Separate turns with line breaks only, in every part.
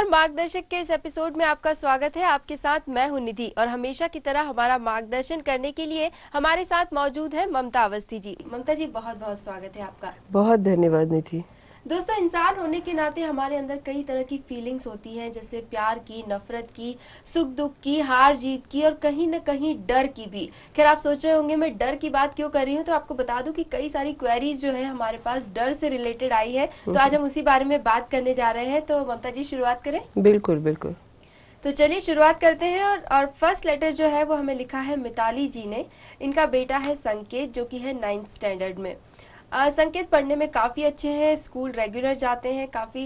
Career मार्गदर्शक के इस एपिसोड में आपका स्वागत है। आपके साथ मैं हूं निधि और हमेशा की तरह हमारा मार्गदर्शन करने के लिए हमारे साथ मौजूद है ममता अवस्थी जी। ममता जी, बहुत बहुत स्वागत है आपका।
बहुत धन्यवाद निधि।
दोस्तों, इंसान होने के नाते हमारे अंदर कई तरह की फीलिंग्स होती हैं, जैसे प्यार की, नफरत की, सुख दुख की, हार जीत की और कहीं न कहीं डर की भी। खैर, आप सोच रहे होंगे मैं डर की बात क्यों कर रही हूँ, तो आपको बता दूं कि कई सारी क्वेरीज जो है हमारे पास डर से रिलेटेड आई है, तो आज हम उसी बारे में बात करने जा रहे हैं। तो ममता जी, शुरुआत करें?
बिल्कुल बिल्कुल।
तो चलिए शुरुआत करते हैं। और फर्स्ट लेटर जो है वो हमें लिखा है मिताली जी ने। इनका बेटा है संकेत, जो कि है 9th स्टैंडर्ड में। संकेत पढ़ने में काफ़ी अच्छे हैं, स्कूल रेगुलर जाते हैं, काफ़ी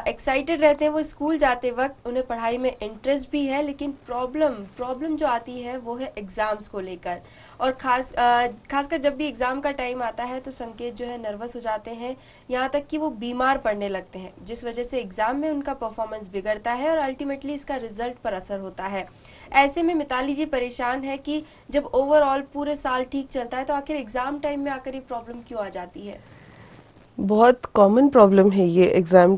एक्साइटेड रहते हैं वो स्कूल जाते वक्त, उन्हें पढ़ाई में इंटरेस्ट भी है। लेकिन प्रॉब्लम जो आती है वो है एग्ज़ाम्स को लेकर। और खासकर जब भी एग्ज़ाम का टाइम आता है तो संकेत जो है नर्वस हो जाते हैं, यहाँ तक कि वो बीमार पड़ने लगते हैं, जिस वजह से एग्ज़ाम में उनका परफॉर्मेंस बिगड़ता है और अल्टीमेटली इसका रिजल्ट पर असर होता है। ऐसे में मिताली जी परेशान है कि जब ओवरऑल पूरे साल ठीक चलता है तो आखिर एग्ज़ाम टाइम में आकर ये प्रॉब्लम क्यों आ जाती है?
बहुत कॉमन प्रॉब्लम है ये एग्ज़ाम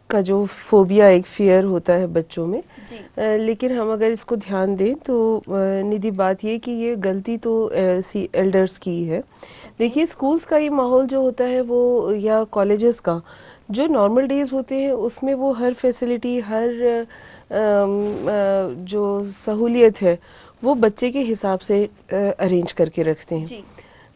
का, जो फोबिया, एक फियर होता है बच्चों में।
जी।
लेकिन हम अगर इसको ध्यान दें तो निधि, बात ये कि ये गलती तो एल्डर्स की है।
ओके।
देखिए, स्कूल्स का ये माहौल जो होता है वो, या कॉलेजेस का जो नॉर्मल डेज होते हैं उसमें वो हर फैसिलिटी, हर जो सहूलियत है वो बच्चे के हिसाब से अरेंज करके रखते हैं।
जी।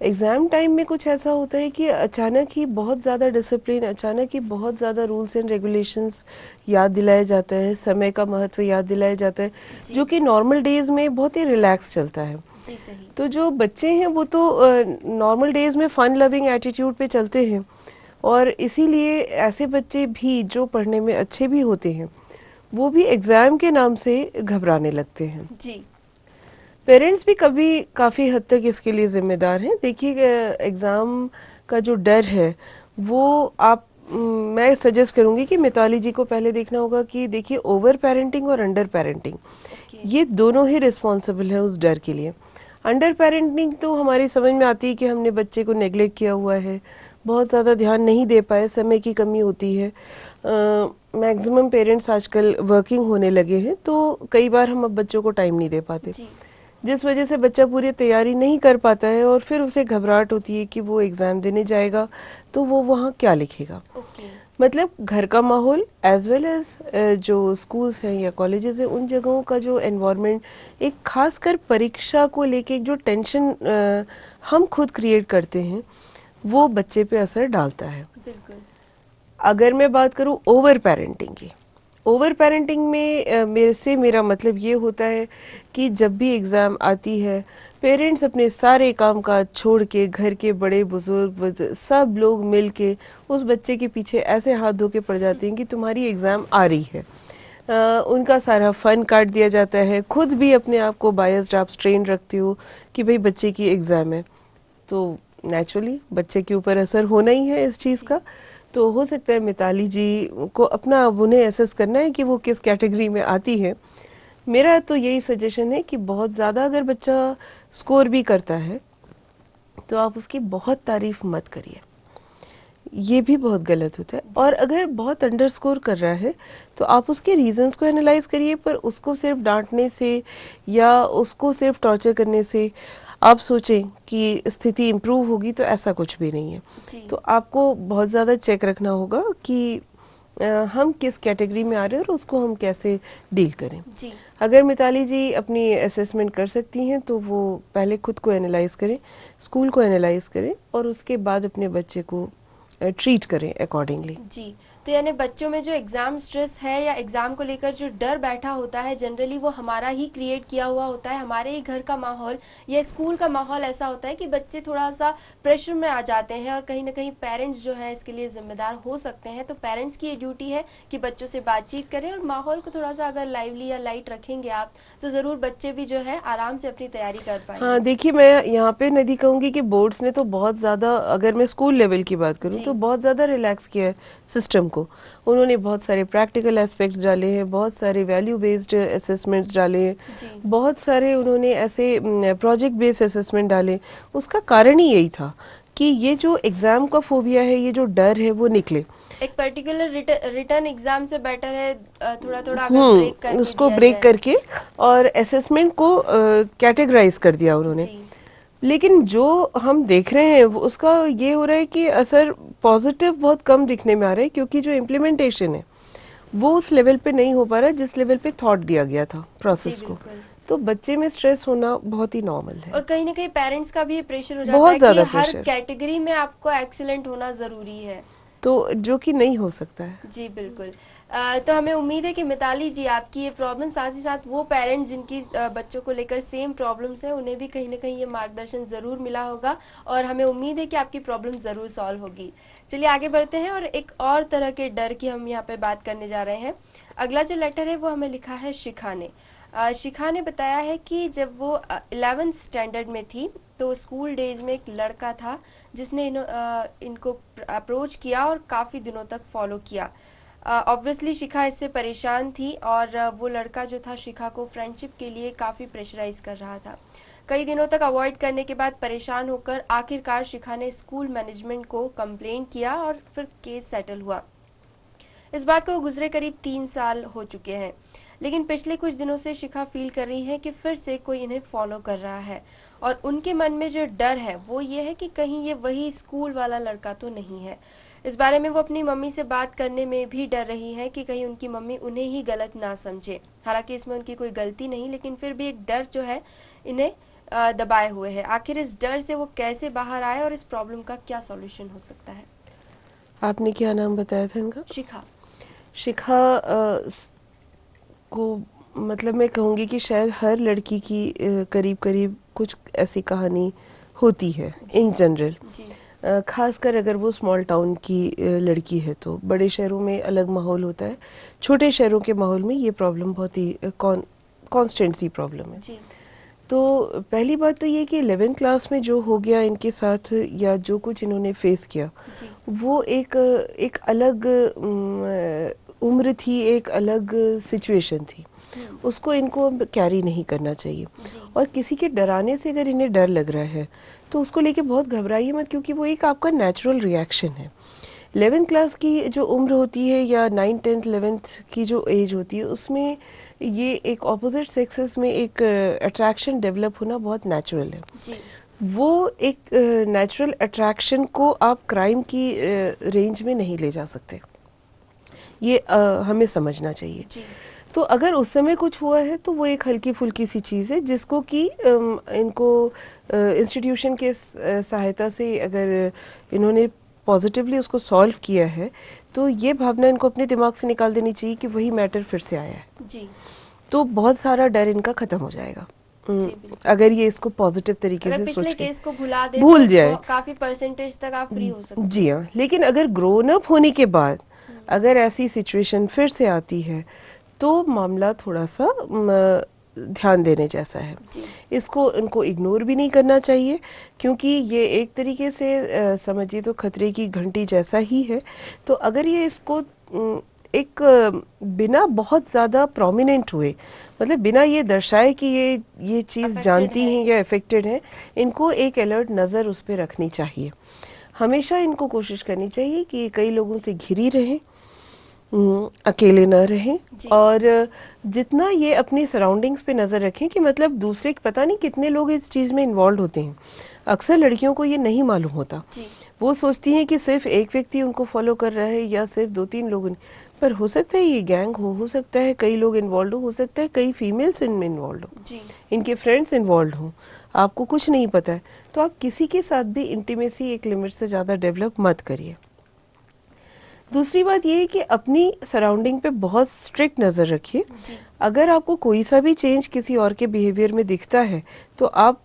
एग्ज़ाम टाइम में कुछ ऐसा होता है कि अचानक ही बहुत ज़्यादा डिसिप्लिन, अचानक ही बहुत ज़्यादा रूल्स एंड रेगुलेशंस याद दिलाया जाता है, समय का महत्व याद दिलाया जाता है,
जी।
जो कि नॉर्मल डेज़ में बहुत ही रिलैक्स चलता है।
जी, सही।
तो जो बच्चे हैं वो तो नॉर्मल डेज़ में फ़न लविंग एटीट्यूड पे चलते हैं, और इसीलिए ऐसे बच्चे भी जो पढ़ने में अच्छे भी होते हैं वो भी एग्ज़ाम के नाम से घबराने लगते हैं।
जी।
पेरेंट्स भी कभी काफ़ी हद तक इसके लिए ज़िम्मेदार हैं। देखिए, एग्ज़ाम का जो डर है वो आप मैं सजेस्ट करूँगी कि मिताली जी को पहले देखना होगा कि देखिए, ओवर पेरेंटिंग और अंडर पेरेंटिंग,
ओके।
ये दोनों ही रिस्पॉन्सिबल हैं उस डर के लिए। अंडर पेरेंटिंग तो हमारी समझ में आती है कि हमने बच्चे को नेग्लेक्ट किया हुआ है, बहुत ज़्यादा ध्यान नहीं दे पाए, समय की कमी होती है। मैक्सिमम पेरेंट्स आजकल वर्किंग होने लगे हैं, तो कई बार हम अब बच्चों को टाइम नहीं दे पाते,
जी।
जिस वजह से बच्चा पूरी तैयारी नहीं कर पाता है और फिर उसे घबराहट होती है कि वो एग्ज़ाम देने जाएगा तो वो वहाँ क्या लिखेगा।
ओके।
मतलब घर का माहौल एज वेल एज जो स्कूल्स हैं या कॉलेजेस हैं, उन जगहों का जो एनवायरनमेंट, एक खासकर परीक्षा को लेके जो टेंशन हम खुद क्रिएट करते हैं, वो बच्चे पे असर डालता है।
बिल्कुल।
अगर मैं बात करूँ ओवर पेरेंटिंग की, ओवर पेरेंटिंग में मेरा मतलब ये होता है कि जब भी एग्ज़ाम आती है, पेरेंट्स अपने सारे काम काज छोड़ के, घर के बड़े बुजुर्ग सब लोग मिल के उस बच्चे के पीछे ऐसे हाथ धो के पड़ जाते हैं कि तुम्हारी एग्ज़ाम आ रही है। उनका सारा फन काट दिया जाता है, खुद भी अपने आप को बायस्ड आप स्ट्रेन रखते हो कि भाई बच्चे की एग्ज़ाम है, तो नेचुरली बच्चे के ऊपर असर होना ही है इस चीज़
जी।
का। तो हो सकता है मिताली जी को अपना, अब उन्हें एसेस करना है कि वो किस कैटेगरी में आती है। मेरा तो यही सजेशन है कि बहुत ज़्यादा अगर बच्चा स्कोर भी करता है तो आप उसकी बहुत तारीफ मत करिए, ये भी बहुत गलत होता है। और
जी।
अगर बहुत अंडर स्कोर कर रहा है तो आप उसके रीजंस को एनालाइज करिए, पर उसको सिर्फ डांटने से या उसको सिर्फ टॉर्चर करने से आप सोचें कि स्थिति इम्प्रूव होगी, तो ऐसा कुछ भी नहीं है।
जी।
तो आपको बहुत ज़्यादा चेक रखना होगा कि हम किस कैटेगरी में आ रहे हैं और उसको हम कैसे डील करें।
जी।
अगर मिताली जी अपनी असेसमेंट कर सकती हैं तो वो पहले खुद को एनालाइज करें, स्कूल को एनालाइज करें और उसके बाद अपने बच्चे को ट्रीट करें अकॉर्डिंगली।
जी। तो यानी बच्चों में जो एग्ज़ाम स्ट्रेस है या एग्ज़ाम को लेकर जो डर बैठा होता है, जनरली वो हमारा ही क्रिएट किया हुआ होता है। हमारे ही घर का माहौल या स्कूल का माहौल ऐसा होता है कि बच्चे थोड़ा सा प्रेशर में आ जाते हैं, और कहीं ना कहीं पेरेंट्स जो है इसके लिए ज़िम्मेदार हो सकते हैं। तो पेरेंट्स की ये ड्यूटी है कि बच्चों से बातचीत करें, और माहौल को थोड़ा सा अगर लाइवली या लाइट रखेंगे आप, तो ज़रूर बच्चे भी जो है आराम से अपनी तैयारी कर
हाँ,
पाएंगे।
देखिए, मैं यहाँ पे नदी कहूँगी कि बोर्ड्स ने तो बहुत ज़्यादा, अगर मैं स्कूल लेवल की बात करूँ
जी।
तो बहुत ज़्यादा रिलैक्स किया है सिस्टम को। उन्होंने बहुत सारे प्रैक्टिकल एस्पेक्ट्स डाले हैं, बहुत सारे वैल्यू बेस्ड असेसमेंट्स डाले हैं,
जी।
बहुत सारे उन्होंने ऐसे प्रोजेक्ट बेस्ड असेसमेंट डाले। उसका कारण ही यही था कि ये जो एग्ज़ाम का फोबिया है, ये जो डर है, वो निकले।
एक पर्टिकुलर रिटर्न एग्जाम से बेटर है थोड़ा थोड़ा अगर ब्रेक करके
उसको
दिया
ब्रेक
जाए।
करके और असेसमेंट को कैटेगराइज कर दिया उन्होंने।
जी
लेकिन जो हम देख रहे हैं उसका ये हो रहा है कि असर पॉजिटिव बहुत कम दिखने में आ रहा है, क्योंकि जो इम्प्लीमेंटेशन है वो उस लेवल पे नहीं हो पा रहा जिस लेवल पे थॉट दिया गया था
जी
प्रोसेस को।
बिल्कुल।
तो बच्चे में स्ट्रेस होना बहुत ही नॉर्मल है,
और कहीं ना कहीं पेरेंट्स का भी प्रेशर हो जाता
बहुत
है कि
ज़्यादा
हर
प्रेशर,
कैटेगरी में आपको एक्सीलेंट होना ज़रूरी है।
तो जो कि नहीं हो सकता है।
जी बिल्कुल। तो हमें उम्मीद है कि मिताली जी आपकी ये प्रॉब्लम, साथ ही साथ वो पेरेंट्स जिनकी बच्चों को लेकर सेम प्रॉब्लम्स है, उन्हें भी कहीं ना कहीं ये मार्गदर्शन ज़रूर मिला होगा और हमें उम्मीद है कि आपकी प्रॉब्लम ज़रूर सॉल्व होगी। चलिए आगे बढ़ते हैं और एक और तरह के डर की हम यहाँ पे बात करने जा रहे हैं। अगला जो लेटर है वो हमें लिखा है शिखा ने। शिखा ने बताया है कि जब वो 11th स्टैंडर्ड में थी तो स्कूल डेज में एक लड़का था जिसने इनको अप्रोच किया और काफ़ी दिनों तक फॉलो किया। ऑब्वियसली शिखा इससे परेशान थी और वो लड़का जो था शिखा को फ्रेंडशिप के लिए काफ़ी प्रेशराइज कर रहा था। कई दिनों तक अवॉइड करने के बाद परेशान होकर आखिरकार शिखा ने स्कूल मैनेजमेंट को कंप्लेंट किया और फिर केस सेटल हुआ। इस बात को गुजरे करीब 3 साल हो चुके हैं, लेकिन पिछले कुछ दिनों से शिखा फील कर रही है कि फिर से कोई इन्हें फॉलो कर रहा है और उनके मन में जो डर है वो ये है कि कहीं ये वही स्कूल वाला लड़का तो नहीं है। इस बारे में वो अपनी मम्मी से बात करने में भी डर रही है कि कहीं उनकी मम्मी उन्हें ही गलत ना समझे। हालांकि इसमें उनकी कोई गलती नहीं, लेकिन फिर भी एक डर जो है इन्हें दबाए हुए है। आखिर इस डर से वो कैसे बाहर आए और इस प्रॉब्लम का क्या सॉल्यूशन हो सकता है?
आपने क्या नाम बताया था इनका?
शिखा।
शिखा को मतलब मैं कहूँगी कि शायद हर लड़की की करीब करीब कुछ ऐसी कहानी होती है
जी
इन जनरल।
जी
खासकर अगर वो स्मॉल टाउन की लड़की है तो। बड़े शहरों में अलग माहौल होता है, छोटे शहरों के माहौल में ये प्रॉब्लम बहुत ही कांस्टेंट सी प्रॉब्लम है।
जी
तो पहली बात तो ये कि 11th क्लास में जो हो गया इनके साथ या जो कुछ इन्होंने फेस किया,
जी
वो एक एक अलग उम्र थी, एक अलग सिचुएशन थी। उसको इनको कैरी नहीं करना चाहिए।
जी
और किसी के डराने से अगर इन्हें डर लग रहा है तो उसको लेके बहुत घबराइए मत, क्योंकि वो एक आपका नेचुरल रिएक्शन है। 11th क्लास की जो उम्र होती है या 9th 10th 11th की जो एज होती है, उसमें ये एक ऑपोजिट सेक्सेस में एक अट्रैक्शन डेवलप होना बहुत नेचुरल है।
जी
वो एक नेचुरल अट्रैक्शन को आप क्राइम की रेंज में नहीं ले जा सकते, ये हमें समझना चाहिए।
जी
तो अगर उस समय कुछ हुआ है तो वो एक हल्की फुल्की सी चीज़ है जिसको कि इनको इंस्टीट्यूशन के सहायता से अगर इन्होंने पॉजिटिवली उसको सॉल्व किया है तो ये भावना इनको अपने दिमाग से निकाल देनी चाहिए कि वही मैटर फिर से आया है।
जी
तो बहुत सारा डर इनका ख़त्म हो जाएगा
जी बिल्कुल।
अगर ये इसको पॉजिटिव तरीके
अगर
से
पिछले
सोच के
केस को भुला दे तो
भूल जाए।
काफी परसेंटेज तक आप फ्री हो सकती
जी
हैं।
हाँ, लेकिन अगर ग्रोन अप होने के बाद अगर ऐसी सिचुएशन फिर से आती है तो मामला थोड़ा सा ध्यान देने जैसा है।
जी
इसको इनको इग्नोर भी नहीं करना चाहिए, क्योंकि ये एक तरीके से समझिए तो खतरे की घंटी जैसा ही है। तो अगर ये इसको एक बिना बहुत ज़्यादा प्रोमिनेंट हुए, मतलब बिना ये दर्शाए कि ये चीज़
अफेक्टेड
जानती
है।
हैं या अफेक्टेड हैं, इनको एक अलर्ट नज़र उस पर रखनी चाहिए। हमेशा इनको कोशिश करनी चाहिए कि कई लोगों से घिरी रहें, अकेले न रहें,
जी
और जितना ये अपनी सराउंडिंग्स पे नज़र रखें कि मतलब दूसरे पता नहीं कितने लोग इस चीज़ में इन्वॉल्व होते हैं। अक्सर लड़कियों को ये नहीं मालूम होता,
जी
वो सोचती हैं कि सिर्फ एक व्यक्ति उनको फॉलो कर रहा है या सिर्फ 2-3 लोग, पर हो सकता है ये गैंग हो सकता है कई लोग इन्वॉल्व हो सकता है कई फीमेल्स इनमें इन्वॉल्व हो,
जी
इनके फ्रेंड्स इन्वॉल्व हों, आपको कुछ नहीं पता है। तो आप किसी के साथ भी इंटीमेसी एक लिमिट से ज़्यादा डेवलप मत करिए। दूसरी बात ये है कि अपनी सराउंडिंग पे बहुत स्ट्रिक्ट नज़र रखिए।
जी
अगर आपको कोई सा भी चेंज किसी और के बिहेवियर में दिखता है तो आप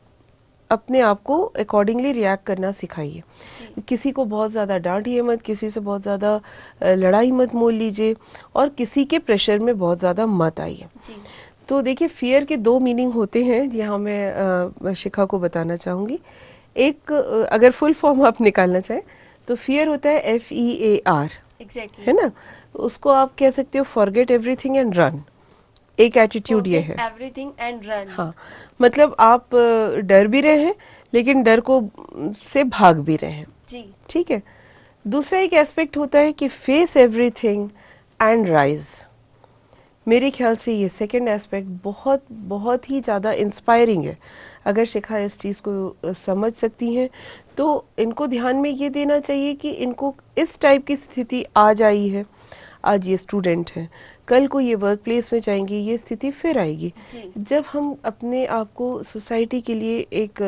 अपने आप को अकॉर्डिंगली रिएक्ट करना सिखाइए।
जी
किसी को बहुत ज़्यादा डांटिए मत, किसी से बहुत ज़्यादा लड़ाई मत मोल लीजिए, और किसी के प्रेशर में बहुत ज़्यादा मत आइए।
जी
तो देखिए, फियर के 2 मीनिंग होते हैं, यहाँ मैं शिखा को बताना चाहूँगी। एक अगर फुल फॉर्म आप निकालना चाहें तो फियर होता है FEAR,
एग्जैक्टली।
है ना। उसको आप कह सकते हो फॉरगेट एवरीथिंग एंड रन। एक एटीट्यूड ये है।
Everything and run.
हाँ, मतलब आप डर भी रहे हैं लेकिन डर को से भाग भी रहे हैं।
जी
ठीक है। दूसरा एक एस्पेक्ट होता है कि फेस एवरीथिंग एंड राइज। मेरे ख्याल से ये सेकंड एस्पेक्ट बहुत बहुत ही ज़्यादा इंस्पायरिंग है। अगर शिखा इस चीज़ को समझ सकती हैं तो इनको ध्यान में ये देना चाहिए कि इनको इस टाइप की स्थिति आज आई है, आज ये स्टूडेंट हैं, कल को ये वर्क प्लेस में जाएंगे, ये स्थिति फिर आएगी।
जी
जब हम अपने आप को सोसाइटी के लिए एक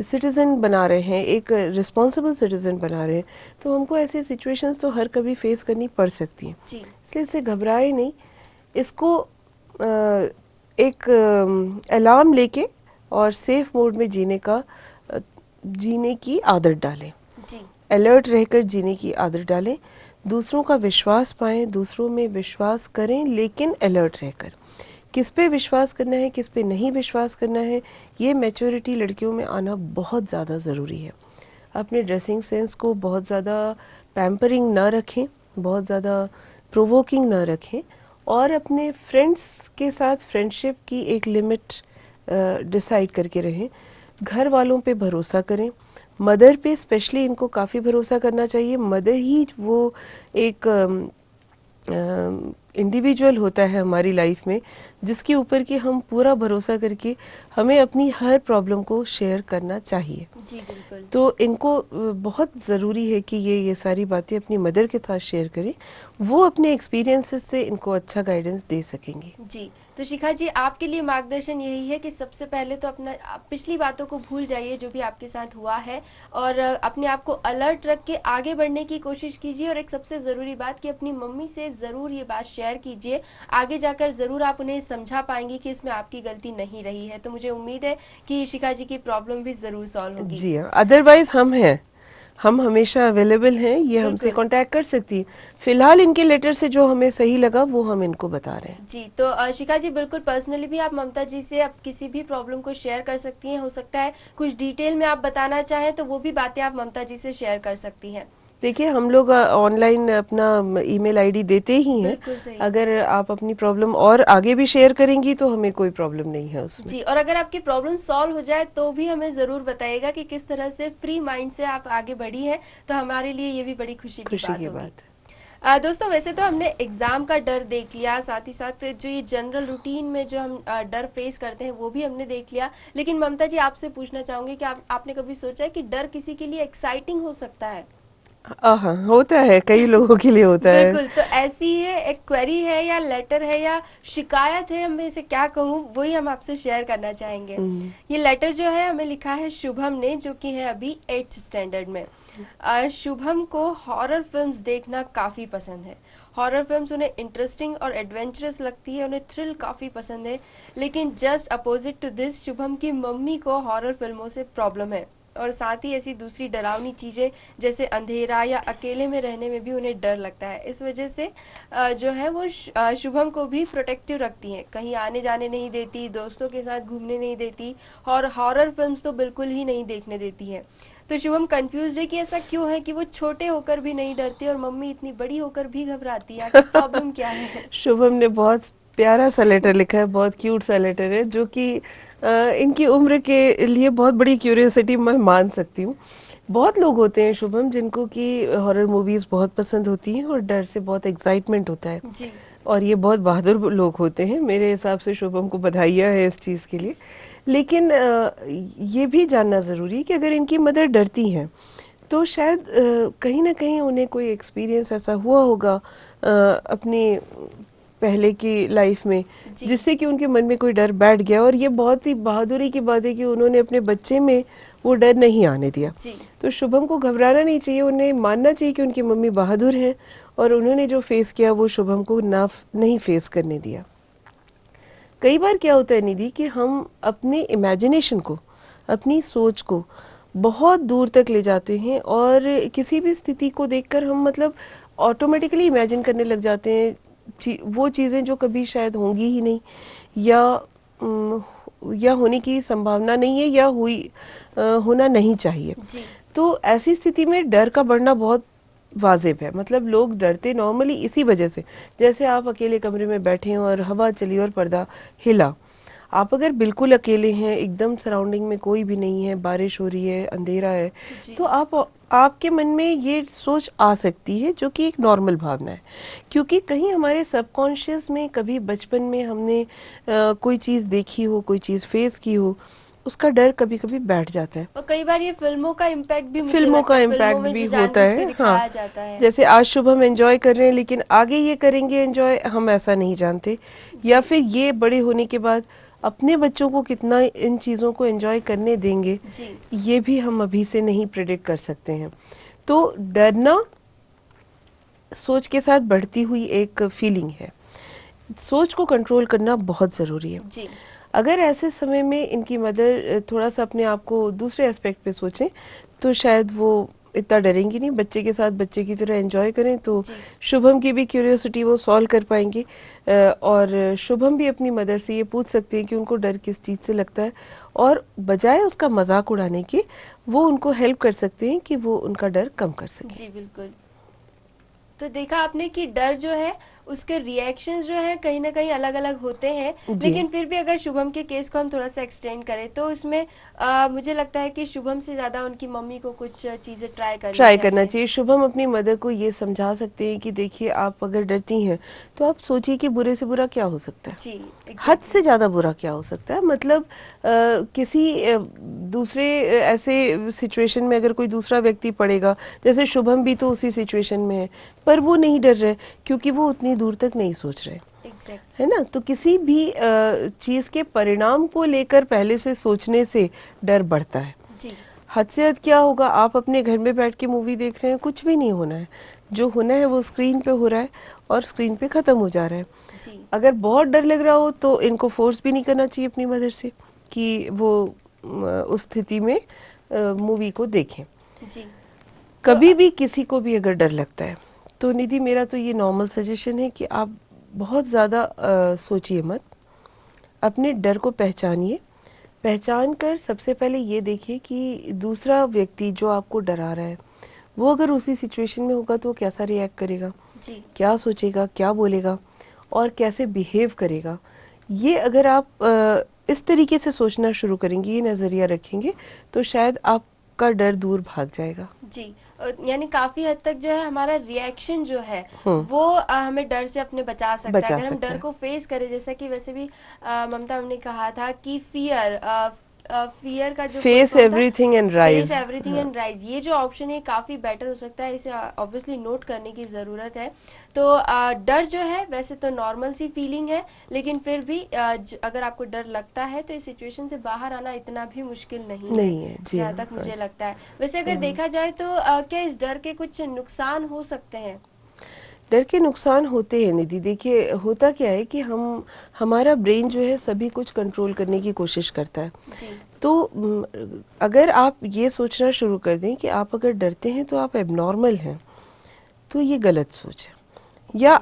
सिटीज़न बना रहे हैं, एक रिस्पॉन्सिबल सिटीज़न बना रहे हैं, तो हमको ऐसी सिचुएशंस तो हर कभी फेस करनी पड़ सकती हैं।
जी
इसलिए इससे घबराए नहीं, इसको एक अलार्म लेके और सेफ मोड में जीने की आदत डालें,
जी
अलर्ट रहकर जीने की आदत डालें, दूसरों का विश्वास पाएं, दूसरों में विश्वास करें लेकिन अलर्ट रहकर। किस पे विश्वास करना है, किस पे नहीं विश्वास करना है, ये मैच्योरिटी लड़कियों में आना बहुत ज़्यादा ज़रूरी है। अपने ड्रेसिंग सेंस को बहुत ज़्यादा पैम्परिंग ना रखें, बहुत ज़्यादा प्रोवोकिंग ना रखें, और अपने फ्रेंड्स के साथ फ्रेंडशिप की एक लिमिट डिसाइड करके रहें। घर वालों पे भरोसा करें, मदर पे स्पेशली इनको काफ़ी भरोसा करना चाहिए। मदर ही वो एक इंडिविजुअल होता है हमारी लाइफ में जिसके ऊपर कि हम पूरा भरोसा करके हमें अपनी हर प्रॉब्लम को शेयर करना चाहिए।
जी बिल्कुल।
तो इनको बहुत ज़रूरी है कि ये सारी बातें अपनी मदर के साथ शेयर करें, वो अपने एक्सपीरियंसेस से इनको अच्छा गाइडेंस दे सकेंगे।
जी, तो शिखा जी आपके लिए मार्गदर्शन यही है कि सबसे पहले तो अपना आप पिछली बातों को भूल जाइए जो भी आपके साथ हुआ है, और अपने आप को अलर्ट रख के आगे बढ़ने की कोशिश कीजिए। और एक सबसे ज़रूरी बात कि अपनी मम्मी से ज़रूर ये बात शेयर कीजिए, आगे जाकर ज़रूर आप उन्हें समझा पाएंगी कि इसमें आपकी गलती नहीं रही है। तो मुझे उम्मीद है कि शिखा जी की प्रॉब्लम भी ज़रूर सॉल्व होगी।
जी हाँ, अदरवाइज हम हैं, हम हमेशा अवेलेबल हैं, ये हमसे
बिल्कुल।
कांटेक्ट कर सकती हैं। फिलहाल इनके लेटर से जो हमें सही लगा वो हम इनको बता रहे हैं।
जी, तो शिखा जी बिल्कुल पर्सनली भी आप ममता जी से आप किसी भी प्रॉब्लम को शेयर कर सकती हैं। हो सकता है कुछ डिटेल में आप बताना चाहें तो वो भी बातें आप ममता जी से शेयर कर सकती हैं।
देखिए, हम लोग ऑनलाइन अपना ईमेल आईडी देते ही हैं।
बिल्कुल सही।
अगर आप अपनी प्रॉब्लम और आगे भी शेयर करेंगी तो हमें कोई प्रॉब्लम नहीं है उसमें।
जी, और अगर आपकी प्रॉब्लम सॉल्व हो जाए तो भी हमें ज़रूर बताइएगा कि किस तरह से फ्री माइंड से आप आगे बढ़ी हैं, तो हमारे लिए ये भी बड़ी खुशी की
खुशी
बात
की
होगी।
बात है।
दोस्तों, वैसे तो हमने एग्ज़ाम का डर देख लिया, साथ ही साथ जो ये जनरल रूटीन में जो हम डर फेस करते हैं वो भी हमने देख लिया। लेकिन ममता जी आपसे पूछना चाहूँगी कि आपने कभी सोचा है कि डर किसी के लिए एक्साइटिंग हो सकता है?
हाँ, होता है, कई लोगों के लिए होता है।
बिल्कुल, तो ऐसी है एक क्वेरी है या लेटर है या शिकायत है, मैं इसे क्या कहूँ, वही हम आपसे शेयर करना चाहेंगे। ये लेटर जो है हमें लिखा है शुभम ने, जो कि है अभी 8th स्टैंडर्ड में। शुभम को हॉरर फिल्म्स देखना काफ़ी पसंद है। हॉरर फिल्म्स उन्हें इंटरेस्टिंग और एडवेंचरस लगती है, उन्हें थ्रिल काफ़ी पसंद है। लेकिन just opposite to this, Shubham की मम्मी को हॉरर फिल्मों से प्रॉब्लम है, और साथ ही ऐसी दूसरी डरावनी चीज़ें जैसे अंधेरा या अकेले में रहने में भी उन्हें डर लगता है। इस वजह से जो है वो शुभम को भी प्रोटेक्टिव रखती हैं, कहीं आने जाने नहीं देती, दोस्तों के साथ घूमने नहीं देती, और हॉरर फिल्म्स तो बिल्कुल ही नहीं देखने देती है। तो शुभम कंफ्यूज है कि ऐसा क्यों है कि वो छोटे होकर भी नहीं डरती और मम्मी इतनी बड़ी होकर भी घबराती है, आखिर प्रॉब्लम क्या है?
शुभम ने बहुत प्यारा सा लेटर लिखा है, बहुत क्यूट सा लेटर है, जो कि इनकी उम्र के लिए बहुत बड़ी क्यूरियोसिटी मैं मान सकती हूँ। बहुत लोग होते हैं शुभम जिनको कि हॉरर मूवीज़ बहुत पसंद होती हैं और डर से बहुत एक्साइटमेंट होता है,
जी
और ये बहुत बहादुर लोग होते हैं। मेरे हिसाब से शुभम को बधाइयाँ है इस चीज़ के लिए। लेकिन ये भी जानना ज़रूरी है कि अगर इनकी मदर डरती हैं तो शायद कहीं ना कहीं उन्हें कोई एक्सपीरियंस ऐसा हुआ होगा अपनी पहले की लाइफ में,
जी
जिससे कि उनके मन में कोई डर बैठ गया। और ये बहुत ही बहादुरी की बात है कि उन्होंने अपने बच्चे में वो डर नहीं आने दिया।
जी
तो शुभम को घबराना नहीं चाहिए, उन्हें मानना चाहिए कि उनकी मम्मी बहादुर हैं और उन्होंने जो फेस किया वो शुभम को नहीं फेस करने दिया। कई बार क्या होता है निधि कि हम अपने इमेजिनेशन को, अपनी सोच को बहुत दूर तक ले जाते हैं और किसी भी स्थिति को देखकर हम मतलब ऑटोमेटिकली इमेजिन करने लग जाते हैं वो चीज़ें जो कभी शायद होंगी ही नहीं, या या होने की संभावना नहीं है, या होना नहीं चाहिए।
जी
तो ऐसी स्थिति में डर का बढ़ना बहुत वाजिब है। मतलब लोग डरते नॉर्मली इसी वजह से, जैसे आप अकेले कमरे में बैठे हैं और हवा चली और पर्दा हिला, आप अगर बिल्कुल अकेले हैं, एकदम सराउंडिंग में कोई भी नहीं है, बारिश हो रही है, अंधेरा है,
जी
तो आपके मन में ये सोच आ सकती है, जो कि एक नॉर्मल भावना है, क्योंकि कहीं हमारे सबकॉन्शियस में कभी बचपन में हमने कोई चीज़ देखी हो, कोई चीज़ फेस की हो, उसका डर कभी कभी बैठ जाता है।
और कई बार ये फिल्मों का इम्पैक्ट भी मुझे
फिल्मों
लगता
का
है, फिल्मों
इम्पैक्ट
में
भी
जो
होता
जानबूझ के
है, हाँ।
दिखाया जाता है।
जैसे आज शुभ हम एंजॉय कर रहे हैं, लेकिन आगे ये करेंगे एंजॉय हम ऐसा नहीं जानते, या
जी
फिर ये बड़े होने के बाद अपने बच्चों को कितना इन चीज़ों को एंजॉय करने देंगे,
जी
ये भी हम अभी से नहीं प्रेडिक्ट कर सकते हैं। तो डरना सोच के साथ बढ़ती हुई एक फीलिंग है, सोच को कंट्रोल करना बहुत ज़रूरी है।
जी
अगर ऐसे समय में इनकी मदर थोड़ा सा अपने आप को दूसरे एस्पेक्ट पे सोचें, तो शायद वो इतना डरेंगी नहीं, बच्चे के साथ बच्चे की तरह एंजॉय करें, तो
जी
शुभम की भी क्यूरियोसिटी वो सॉल्व कर पाएंगे। और शुभम भी अपनी मदर से ये पूछ सकते हैं कि उनको डर किस चीज़ से लगता है, और बजाय उसका मजाक उड़ाने के वो उनको हेल्प कर सकते हैं कि वो उनका डर कम कर सकें।
जी बिल्कुल। तो देखा आपने कि डर जो है उसके रिएक्शंस जो है कहीं ना कहीं अलग अलग होते हैं,
जी,
लेकिन फिर भी अगर शुभम के केस को हम थोड़ा सा एक्सटेंड करें तो उसमें मुझे लगता है कि शुभम से ज़्यादा उनकी मम्मी को कुछ चीज़ें ट्राई करनी
ट्राई करना
चाहिए।
चाहिए। शुभम अपनी मदर को ये समझा सकते हैं कि देखिए, आप अगर डरती हैं तो आप सोचिए कि बुरे से बुरा क्या हो सकता है,
जी
हद
एग्जैक्टली
से ज़्यादा बुरा क्या हो सकता है। मतलब किसी दूसरे ऐसे सिचुएशन में अगर कोई दूसरा व्यक्ति पड़ेगा, जैसे शुभम भी तो उसी सिचुएशन में है, पर वो नहीं डर रहे क्योंकि वो उतनी दूर तक नहीं सोच रहे,
एग्जैक्टली
है ना। तो किसी भी चीज़ के परिणाम को लेकर पहले से सोचने से डर बढ़ता है।
जी
हद से हद क्या होगा, आप अपने घर में बैठ के मूवी देख रहे हैं, कुछ भी नहीं होना है, जो होना है वो स्क्रीन पे हो रहा है और स्क्रीन पे ख़त्म हो जा रहा है।
जी
अगर बहुत डर लग रहा हो तो इनको फोर्स भी नहीं करना चाहिए अपनी मदर से कि वो उस स्थिति में मूवी को देखें।
जी तो
कभी भी किसी को भी अगर डर लगता है तो निधि, मेरा तो ये नॉर्मल सजेशन है कि आप बहुत ज़्यादा सोचिए मत, अपने डर को पहचानिए। पहचान कर सबसे पहले ये देखिए कि दूसरा व्यक्ति जो आपको डरा रहा है, वो अगर उसी सिचुएशन में होगा तो वो कैसा रिएक्ट करेगा,
जी
क्या सोचेगा, क्या बोलेगा और कैसे बिहेव करेगा। ये अगर आप इस तरीके से सोचना शुरू करेंगे, ये नज़रिया रखेंगे, तो शायद आपका डर दूर भाग जाएगा।
जी यानी काफी हद तक जो है हमारा रिएक्शन जो है वो हमें डर से अपने बचा सकता है।
बचा
अगर हम
सकता
डर
है।
को फेस करें, जैसा कि वैसे भी ममता ने कहा था कि फियर का जो फुल
फेस
फॉर्म था
everything and
face
rise.
Everything
हाँ,
एंड राइज, ये जो ऑप्शन है काफी बेटर हो सकता है, इसे ऑब्वियसली नोट करने की जरूरत है। तो डर जो है वैसे तो नॉर्मल सी फीलिंग है, लेकिन फिर भी अगर आपको डर लगता है तो इस सिचुएशन से बाहर आना इतना भी मुश्किल नहीं है,
नहीं है जी,
जहाँ
हाँ,
तक
हाँ
मुझे
जी।
लगता है। वैसे अगर देखा जाए तो क्या इस डर के कुछ नुकसान हो सकते हैं?
डर के नुकसान होते हैं निधि। देखिए, होता क्या है कि हमारा ब्रेन जो है सभी कुछ कंट्रोल करने की कोशिश करता है।
जी
तो अगर आप ये सोचना शुरू कर दें कि आप अगर डरते हैं तो आप एबनॉर्मल हैं, तो ये गलत सोच है। या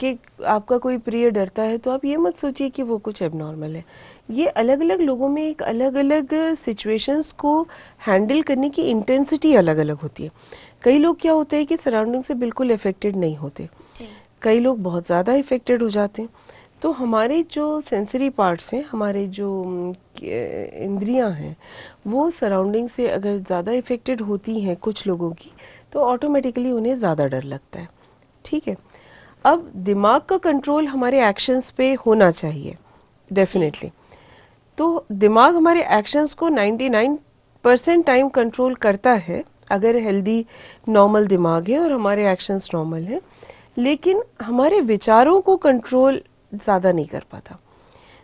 जी
आपका कोई प्रिय डरता है तो आप ये मत सोचिए कि वो कुछ एबनॉर्मल है। ये अलग अलग लोगों में एक अलग अलग सिचुएशंस को हैंडल करने की इंटेंसिटी अलग अलग होती है। कई लोग क्या होते हैं कि सराउंडिंग से बिल्कुल अफेक्टेड नहीं होते,
जी
कई लोग बहुत ज़्यादा इफ़ेक्टेड हो जाते हैं। तो हमारे जो सेंसरी पार्ट्स हैं, हमारे जो इंद्रियां हैं, वो सराउंडिंग से अगर ज़्यादा इफ़ेक्टेड होती हैं कुछ लोगों की, तो ऑटोमेटिकली उन्हें ज़्यादा डर लगता है। ठीक है। अब दिमाग का कंट्रोल हमारे एक्शंस पे होना चाहिए,
जी
डेफिनेटली। तो दिमाग हमारे एक्शंस को 99% टाइम कंट्रोल करता है, अगर हेल्दी नॉर्मल दिमाग है और हमारे एक्शंस नॉर्मल हैं। लेकिन हमारे विचारों को कंट्रोल ज़्यादा नहीं कर पाता।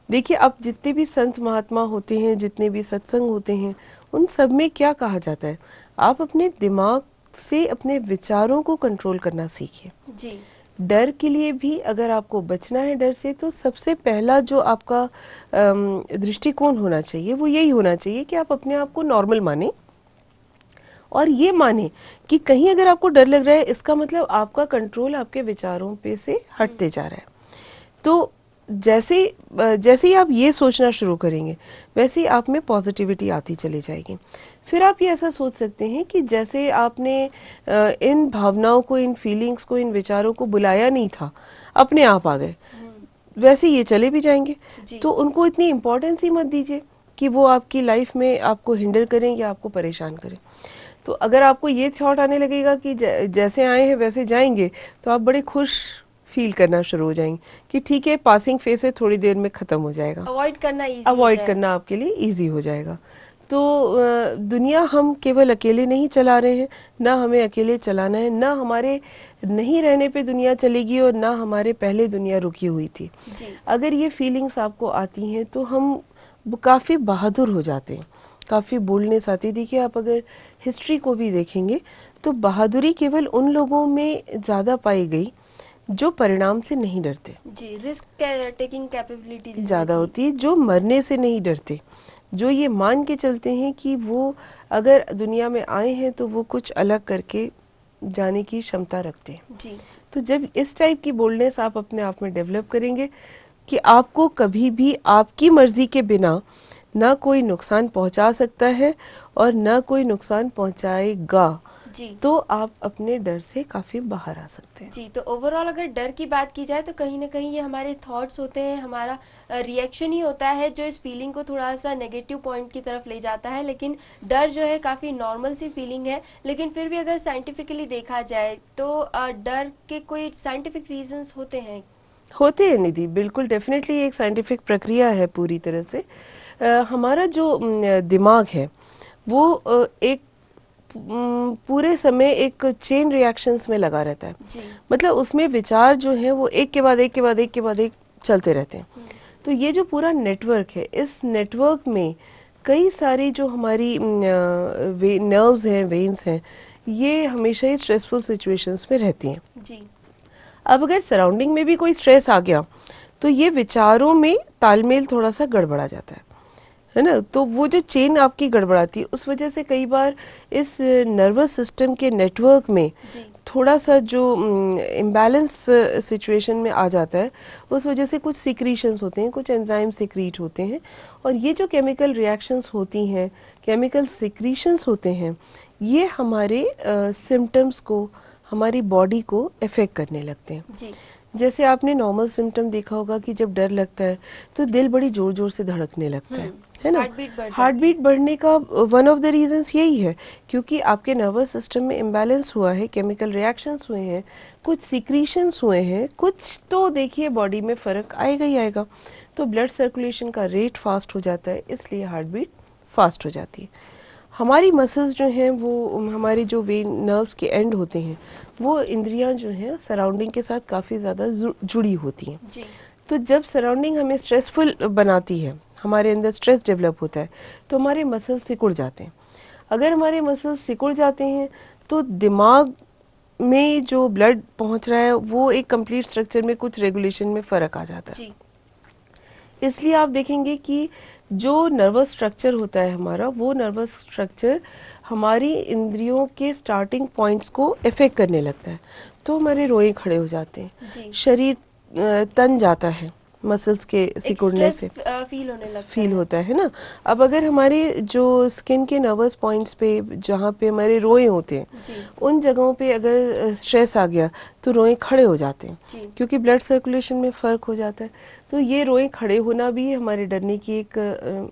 देखिए, अब जितने भी संत महात्मा होते हैं, जितने भी सत्संग होते हैं, उन सब में क्या कहा जाता है, आप अपने दिमाग से अपने विचारों को कंट्रोल करना सीखिए।
जी
डर के लिए भी अगर आपको बचना है डर से, तो सबसे पहला जो आपका दृष्टिकोण होना चाहिए वो यही होना चाहिए कि आप अपने आप को नॉर्मल माने, और ये माने कि कहीं अगर आपको डर लग रहा है, इसका मतलब आपका कंट्रोल आपके विचारों पे से हटते जा रहा है। तो जैसे जैसे ही आप ये सोचना शुरू करेंगे वैसे ही आप में पॉजिटिविटी आती चली जाएगी। फिर आप ये ऐसा सोच सकते हैं कि जैसे आपने इन भावनाओं को, इन फीलिंग्स को, इन विचारों को बुलाया नहीं था, अपने आप आ गए, वैसे ये चले भी जाएंगे।
जी
तो उनको इतनी इम्पोर्टेंस ही मत दीजिए कि वो आपकी लाइफ में आपको हिंडर करें या आपको परेशान करें। तो अगर आपको ये थॉट आने लगेगा कि जैसे आए हैं वैसे जाएंगे, तो आप बड़े खुश फील करना शुरू हो जाएंगे कि ठीक है, पासिंग फेज है, थोड़ी देर में ख़त्म हो जाएगा,
अवॉइड करना इजी हो
अवॉइड
जाए।
करना आपके लिए इजी हो जाएगा। तो दुनिया हम केवल अकेले नहीं चला रहे हैं, ना हमें अकेले चलाना है, ना हमारे नहीं रहने पे दुनिया चलेगी और ना हमारे पहले दुनिया रुकी हुई थी।
जी
अगर ये फीलिंग्स आपको आती हैं तो हम काफ़ी बहादुर हो जाते हैं, काफ़ी बोल्डनेस आती है। देखिए, आप अगर हिस्ट्री को भी देखेंगे तो बहादुरी केवल उन लोगों में ज़्यादा पाई गई जो परिणाम से नहीं डरते,
जी, रिस्क टेकिंग कैपेबिलिटी जिसमें
ज़्यादा
थी।
होती है, जो मरने से नहीं डरते, जो ये मान के चलते हैं कि वो अगर दुनिया में आए हैं तो वो कुछ अलग करके जाने की क्षमता रखते हैं।
जी
तो जब इस टाइप की बोल्डनेस आप अपने आप में डेवलप करेंगे कि आपको कभी भी आपकी मर्जी के बिना ना कोई नुकसान पहुंचा सकता है और ना कोई नुकसान पहुंचाएगा,
जी
तो आप अपने डर से काफ़ी बाहर आ सकते हैं।
जी, तो ओवरऑल अगर डर की बात की जाए तो कहीं ना कहीं ये हमारे थॉट्स होते हैं, हमारा रिएक्शन ही होता है जो इस फीलिंग को थोड़ा सा नेगेटिव पॉइंट की तरफ ले जाता है। लेकिन डर जो है काफ़ी नॉर्मल सी फीलिंग है। लेकिन फिर भी अगर साइंटिफिकली देखा जाए तो डर के कोई साइंटिफिक रीजंस होते हैं?
होते हैं निधि, बिल्कुल, डेफिनेटली एक साइंटिफिक प्रक्रिया है पूरी तरह से। हमारा जो दिमाग है वो एक पूरे समय एक चेन रिएक्शंस में लगा रहता है।
जी
मतलब उसमें विचार जो है वो एक के बाद एक के बाद एक के बाद एक चलते रहते हैं। तो ये जो पूरा नेटवर्क है, इस नेटवर्क में कई सारी जो हमारी नर्व्स हैं, वेन्स हैं, ये हमेशा ही स्ट्रेसफुल सिचुएशंस में रहती हैं।
जी
अब अगर सराउंडिंग में भी कोई स्ट्रेस आ गया तो ये विचारों में तालमेल थोड़ा सा गड़बड़ा जाता है ना। तो वो जो चेन आपकी गड़बड़ाती है उस वजह से कई बार इस नर्वस सिस्टम के नेटवर्क में
जी
थोड़ा सा जो इम्बैलेंस सिचुएशन में आ जाता है, उस वजह से कुछ सिक्रीशंस होते हैं, कुछ एंजाइम सिक्रीट होते हैं, और ये जो केमिकल रिएक्शंस होती हैं, केमिकल सिक्रीशंस होते हैं, ये हमारे सिम्टम्स को, हमारी बॉडी को अफेक्ट करने लगते हैं।
जी
जैसे आपने नॉर्मल सिम्टम देखा होगा कि जब डर लगता है तो दिल बड़ी जोर जोर से धड़कने लगता है ना।
हार्ट बीट बढ़
हार्ट
जाती है।
बीट बढ़ने का वन ऑफ द रीजंस यही है, क्योंकि आपके नर्वस सिस्टम में इम्बैलेंस हुआ है, केमिकल रिएक्शंस हुए हैं, कुछ सिक्रीशंस हुए हैं, कुछ तो देखिए बॉडी में फ़र्क आएगा ही आएगा। तो ब्लड सर्कुलेशन का रेट फास्ट हो जाता है, इसलिए हार्ट बीट फास्ट हो जाती है। हमारी मसल्स जो हैं वो, हमारी जो वेन नर्व्स के एंड होते हैं, वो इंद्रियां जो हैं सराउंडिंग के साथ काफ़ी ज़्यादा जुड़ी होती हैं।
जी
तो जब सराउंडिंग हमें स्ट्रेसफुल बनाती है, हमारे अंदर स्ट्रेस डेवलप होता है, तो हमारे मसल्स सिकुड़ जाते हैं। अगर हमारे मसल्स सिकुड़ जाते हैं तो दिमाग में जो ब्लड पहुंच रहा है वो एक कंप्लीट स्ट्रक्चर में कुछ रेगुलेशन में फ़र्क आ जाता है।
जी
इसलिए आप देखेंगे कि जो नर्वस स्ट्रक्चर होता है हमारा, वो नर्वस स्ट्रक्चर हमारी इंद्रियों के स्टार्टिंग पॉइंट्स को अफेक्ट करने लगता है। तो हमारे रोए खड़े हो जाते हैं,
जी
शरीर तन जाता है मसल्स के
एक
सिकुड़ने
स्ट्रेस
से,
फील होने लगता
फील
है।
होता है ना। अब अगर हमारे जो स्किन के नर्वस पॉइंट्स पे, जहाँ पे हमारे रोए होते हैं,
जी
उन जगहों पे अगर स्ट्रेस आ गया तो रोए खड़े हो जाते हैं,
जी
क्योंकि ब्लड सर्कुलेशन में फ़र्क हो जाता है। तो ये रोए खड़े होना भी हमारे डरने की एक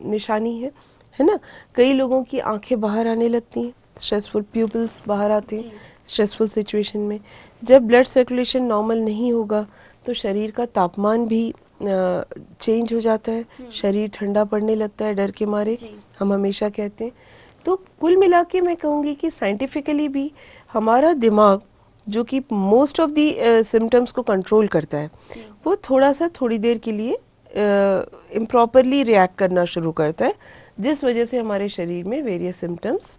निशानी है ना। कई लोगों की आंखें बाहर आने लगती हैं, स्ट्रेसफुल प्यूपिल्स बाहर आते हैं
जी
स्ट्रेसफुल सिचुएशन में। जब ब्लड सर्कुलेशन नॉर्मल नहीं होगा तो शरीर का तापमान भी चेंज हो जाता है, शरीर ठंडा पड़ने लगता है डर के मारे,
जी
हम हमेशा कहते हैं। तो कुल मिला के मैं कहूँगी कि साइंटिफिकली भी हमारा दिमाग, जो कि मोस्ट ऑफ दी सिम्टम्स को कंट्रोल करता है,
जी
वो थोड़ा सा थोड़ी देर के लिए इम्प्रॉपरली रिएक्ट करना शुरू करता है, जिस वजह से हमारे शरीर में वेरियस सिम्टम्स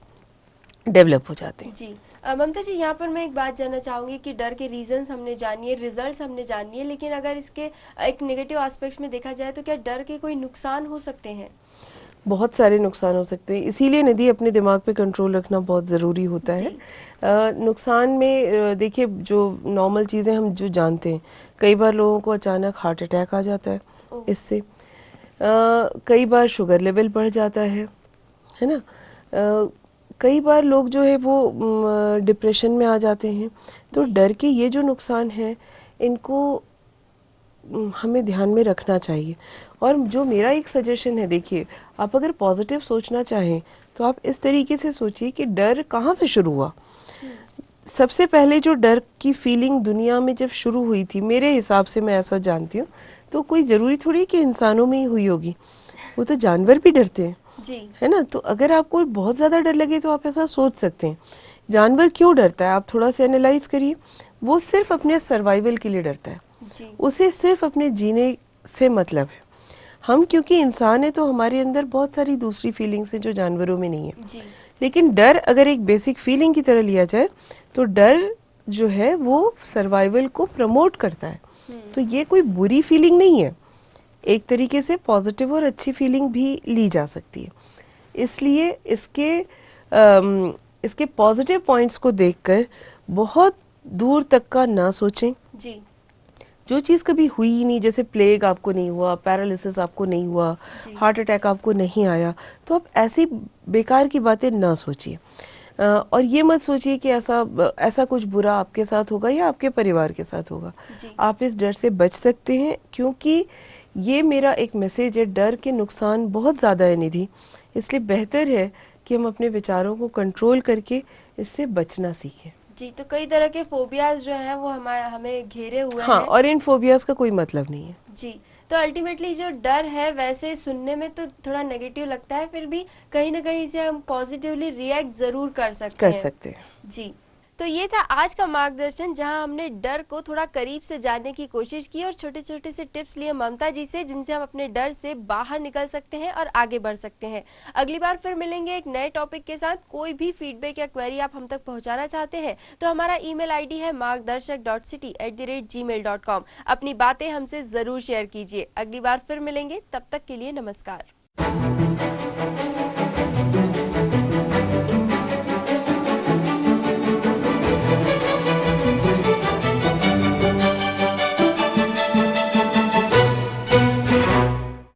डेवलप हो जाते हैं।
जी ममता जी, यहाँ पर मैं एक बात जानना चाहूँगी कि डर के रीजंस हमने जानिए, रिजल्ट्स हमने जानिए, लेकिन अगर इसके एक नेगेटिव एस्पेक्ट्स में देखा जाए तो क्या डर के कोई नुकसान हो सकते हैं?
बहुत सारे नुकसान हो सकते हैं, इसीलिए निधि अपने दिमाग पे कंट्रोल रखना बहुत ज़रूरी होता है।
जी।
नुकसान में देखिए, जो नॉर्मल चीज़ें हम जो जानते हैं, कई बार लोगों को अचानक हार्ट अटैक आ जाता है
ओह।
इससे। कई बार शुगर लेवल बढ़ जाता है ना। कई बार लोग जो है वो डिप्रेशन में आ जाते हैं। तो
जी।
डर के ये जो नुकसान हैं, इनको हमें ध्यान में रखना चाहिए। और जो मेरा एक सजेशन है, देखिए, आप अगर पॉजिटिव सोचना चाहें तो आप इस तरीके से सोचिए कि डर कहाँ से शुरू हुआ।
हम्म।
सबसे पहले जो डर की फीलिंग दुनिया में जब शुरू हुई थी, मेरे हिसाब से मैं ऐसा जानती हूँ, तो कोई ज़रूरी थोड़ी कि इंसानों में ही हुई होगी, वो तो जानवर भी डरते हैं,
जी।
है ना। तो अगर आपको बहुत ज़्यादा डर लगे तो आप ऐसा सोच सकते हैं, जानवर क्यों डरता है, आप थोड़ा सा एनालाइज करिए। वो सिर्फ अपने सर्वाइवल के लिए डरता है,
जी।
उसे सिर्फ अपने जीने से मतलब है। हम क्योंकि इंसान है तो हमारे अंदर बहुत सारी दूसरी फीलिंग्स हैं जो जानवरों में नहीं है।
जी।
लेकिन डर अगर एक बेसिक फीलिंग की तरह लिया जाए तो डर जो है वो सर्वाइवल को प्रमोट करता है।
हम्म।
तो ये कोई बुरी फीलिंग नहीं है, एक तरीके से पॉजिटिव और अच्छी फीलिंग भी ली जा सकती है। इसलिए इसके पॉजिटिव पॉइंट्स को देखकर बहुत दूर तक का ना सोचें।
जी।
जो चीज़ कभी हुई ही नहीं, जैसे प्लेग आपको नहीं हुआ, पैरालिसिस आपको नहीं हुआ,
जी।
हार्ट अटैक आपको नहीं आया, तो आप ऐसी बेकार की बातें ना सोचिए। और ये मत सोचिए कि ऐसा कुछ बुरा आपके साथ होगा या आपके परिवार के साथ होगा।
जी।
आप इस डर से बच सकते हैं, क्योंकि ये मेरा एक मैसेज है, डर के नुकसान बहुत ज़्यादा है निधि। इसलिए बेहतर है कि हम अपने विचारों को कंट्रोल करके इससे बचना सीखें।
जी, तो कई तरह के फोबियाज जो हैं वो हमें घेरे हुए
हाँ,
हैं।
और इन फोबियाज का कोई मतलब नहीं है।
जी। तो अल्टीमेटली जो डर है, वैसे सुनने में तो थोड़ा नेगेटिव लगता है, फिर भी कहीं ना कहीं इसे हम पॉजिटिवली रिएक्ट ज़रूर कर सकते
कर
हैं।
सकते हैं।
जी। तो ये था आज का मार्गदर्शन, जहां हमने डर को थोड़ा करीब से जानने की कोशिश की और छोटे छोटे से टिप्स लिए ममता जी से, जिनसे हम अपने डर से बाहर निकल सकते हैं और आगे बढ़ सकते हैं। अगली बार फिर मिलेंगे एक नए टॉपिक के साथ। कोई भी फीडबैक या क्वेरी आप हम तक पहुंचाना चाहते हैं तो हमारा ईमेल आईडी है margdarshak.city@gmail.com। अपनी बातें हमसे जरूर शेयर कीजिए। अगली बार फिर मिलेंगे, तब तक के लिए नमस्कार।